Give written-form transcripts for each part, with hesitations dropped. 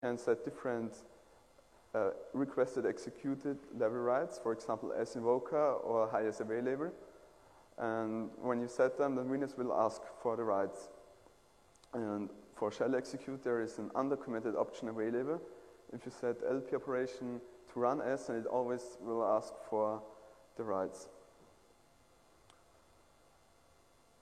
can set different requested executed level rights, for example, as invoker or high as available. And when you set them, then Windows will ask for the rights. And for shell execute, there is an undercommitted option available. If you set LP operation to run as, then it always will ask for the rights.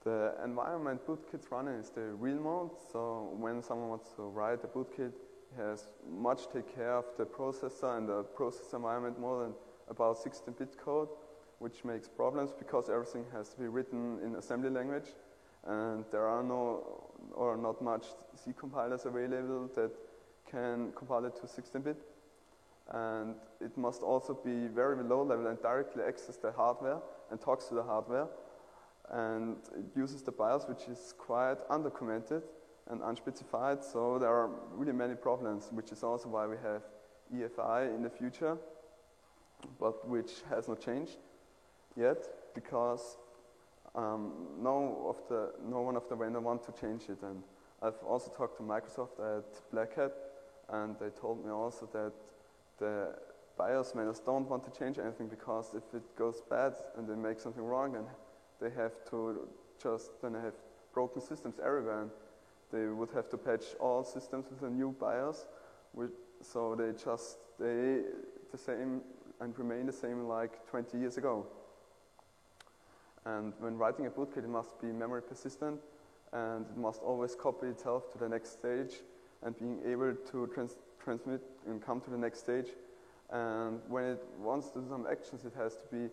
The environment bootkit running is the real mode. So when someone wants to write a bootkit, he has much take care of the processor and the process environment more than about 16-bit code, which makes problems because everything has to be written in assembly language, and there are no or not much C compilers available that can compile it to 16-bit. And it must also be very low level and directly access the hardware and talks to the hardware. And it uses the BIOS, which is quite undercommented and unspecified, so there are really many problems, which is also why we have EFI in the future, but which has not changed yet because no one of the vendor want to change it. And I've also talked to Microsoft at Black Hat, and they told me also that the BIOS vendors don't want to change anything because if it goes bad and they make something wrong, then they have to then have broken systems everywhere, and they would have to patch all systems with a new BIOS, so they just stay the same and remain the same like 20 years ago. And when writing a bootkit, it must be memory persistent, and it must always copy itself to the next stage, and being able to transmit and come to the next stage. And when it wants to do some actions, it has to be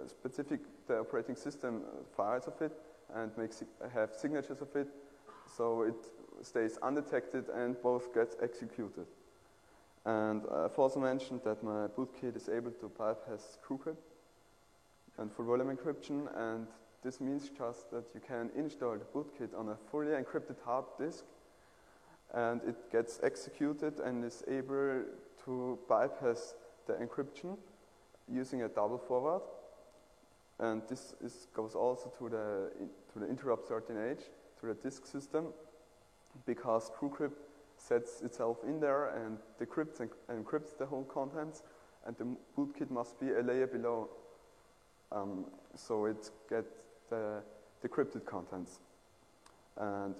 specific the operating system files of it and have signatures of it, so it stays undetected and both gets executed. And I've also mentioned that my bootkit is able to bypass TrueCrypt and full volume encryption, and this means just that you can install the bootkit on a fully encrypted hard disk, and it gets executed and is able to bypass the encryption using a double forward. And this goes also to the interrupt 13H, to the disk system, because TrueCrypt sets itself in there and decrypts and encrypts the whole contents, and the bootkit must be a layer below, so it gets the decrypted contents. And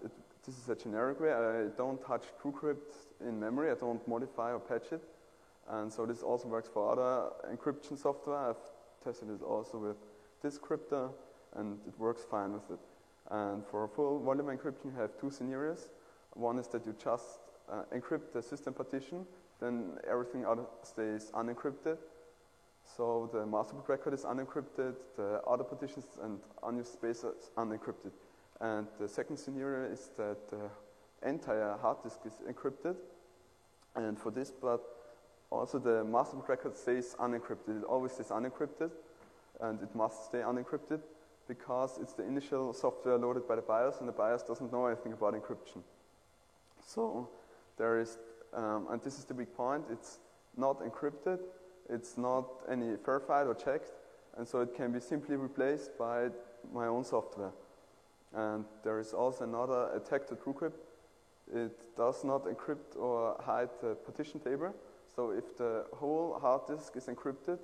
this is a generic way. I don't touch TrueCrypt in memory. I don't modify or patch it. And so this also works for other encryption software. I've tested it also with Descryptor, and it works fine with it. And for full volume encryption, you have two scenarios. One is that you just encrypt the system partition, then everything stays unencrypted. So the master boot record is unencrypted, the other partitions and unused space is unencrypted. And the second scenario is that the entire hard disk is encrypted. And for this, but also the master boot record stays unencrypted. It always stays unencrypted, and it must stay unencrypted because it's the initial software loaded by the BIOS, and the BIOS doesn't know anything about encryption. So there is, and this is the big point, it's not encrypted, it's not any verified or checked, and so it can be simply replaced by my own software. And there is also another attack to TrueCrypt. It does not encrypt or hide the partition table. So if the whole hard disk is encrypted,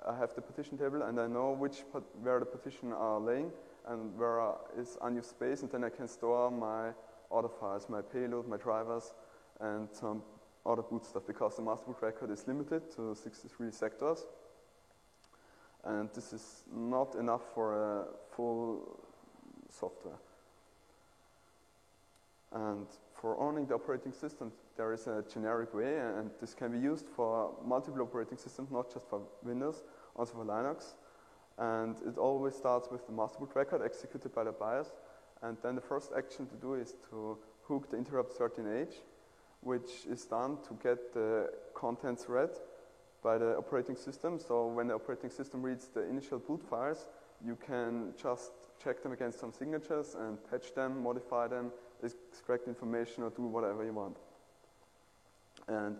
I have the partition table and I know where the partition are laying and where is unused space, and then I can store my other files, my payload, my drivers, and some other boot stuff, because the master boot record is limited to 63 sectors. And this is not enough for a full software. And for owning the operating system, there is a generic way, and this can be used for multiple operating systems, not just for Windows, also for Linux. And it always starts with the master boot record executed by the BIOS. And then the first action to do is to hook the interrupt 13H, which is done to get the contents read by the operating system. So when the operating system reads the initial boot files, you can just check them against some signatures and patch them, modify them, extract information, or do whatever you want. And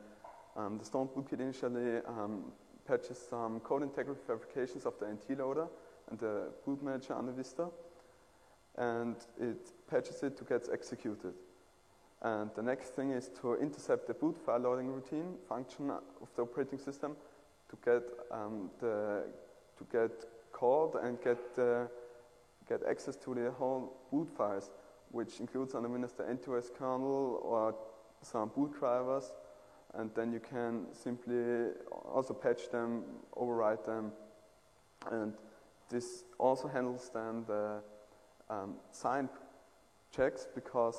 the Stone bootkit initially patches some code integrity verifications of the NT loader and the boot manager under Vista, and it patches it to get executed. And the next thing is to intercept the boot file loading routine function of the operating system to get called and get access to the whole boot files, which includes on the Windows the NTOS kernel or some boot drivers, and then you can simply also patch them, overwrite them, and this also handles then the sign checks, because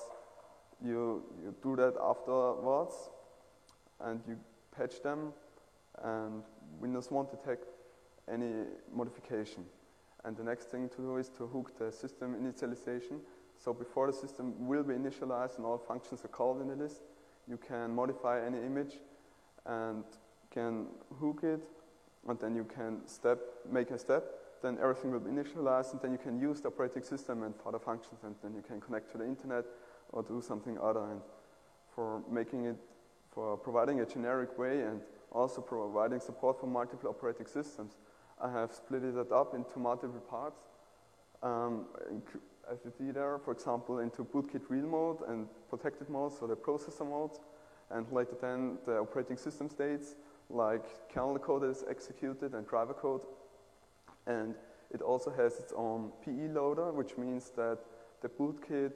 you do that afterwards and you patch them, and Windows won't detect any modification. And the next thing to do is to hook the system initialization. So before the system will be initialized and all functions are called in the list, you can modify any image and can hook it, and then you can make a step, then everything will be initialized, and then you can use the operating system and further functions, and then you can connect to the internet or do something other. And for providing a generic way and also providing support for multiple operating systems, I have split it up into multiple parts. As you see there, for example, into bootkit real mode and protected mode, so the processor modes, and later then the operating system states, like kernel code that is executed and driver code. And it also has its own PE loader, which means that the bootkit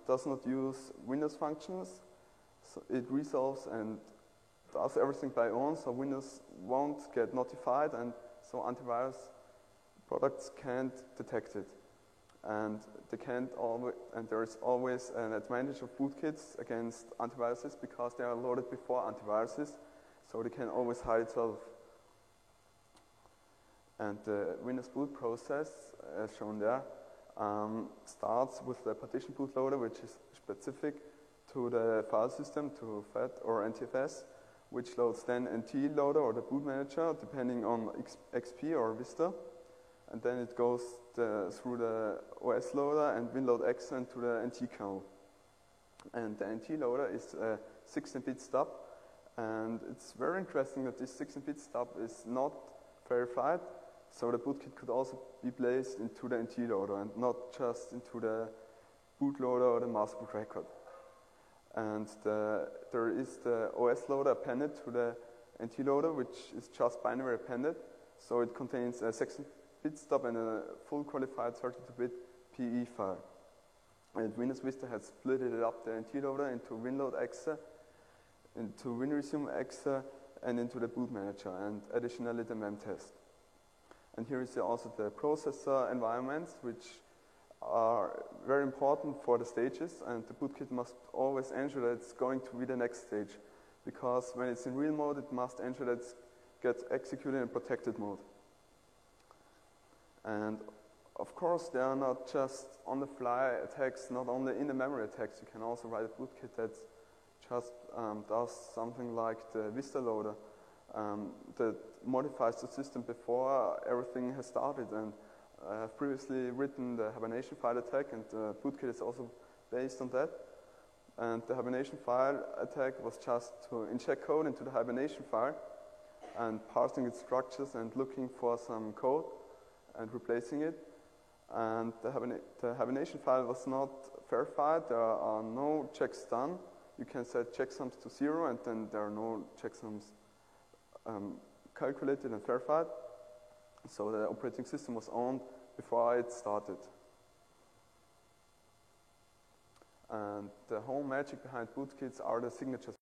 does not use Windows functions. So it resolves and does everything by own, so Windows won't get notified, and so antivirus products can't detect it. And there is always an advantage of bootkits against antiviruses, because they are loaded before antiviruses, so they can always hide itself. And the Windows boot process, as shown there, starts with the partition bootloader, which is specific to the file system, to FAT or NTFS, which loads then NT loader or the boot manager, depending on XP or Vista. And then it goes through the OS loader and WinLoad X into the NT kernel. And the NT loader is a 16-bit stub. And it's very interesting that this 16-bit stub is not verified. So the bootkit could also be placed into the NT loader and not just into the bootloader or the master boot record. And there is the OS loader appended to the NT loader, which is just binary appended. So it contains a 16-bit stub and a full qualified 32-bit PE file. And Windows Vista has split it up, the NT loader, into WinLoad exe, into WinResume exe, and into the boot manager, and additionally the memtest. And here is also the processor environments, which are very important for the stages, and the bootkit must always ensure that it's going to be the next stage, because when it's in real mode, it must ensure that it gets executed in protected mode. And of course, there are not just on-the-fly attacks, not only in the memory attacks. You can also write a bootkit that just does something like the Vista loader, that modifies the system before everything has started. And I have previously written the Hibernation file attack, and the bootkit is also based on that. And the Hibernation file attack was just to inject code into the Hibernation file and parsing its structures and looking for some code and replacing it. And the Hibernation file was not verified. There are no checks done. You can set checksums to 0, and then there are no checksums calculated and verified. So the operating system was owned before it started. And the whole magic behind bootkits are the signatures.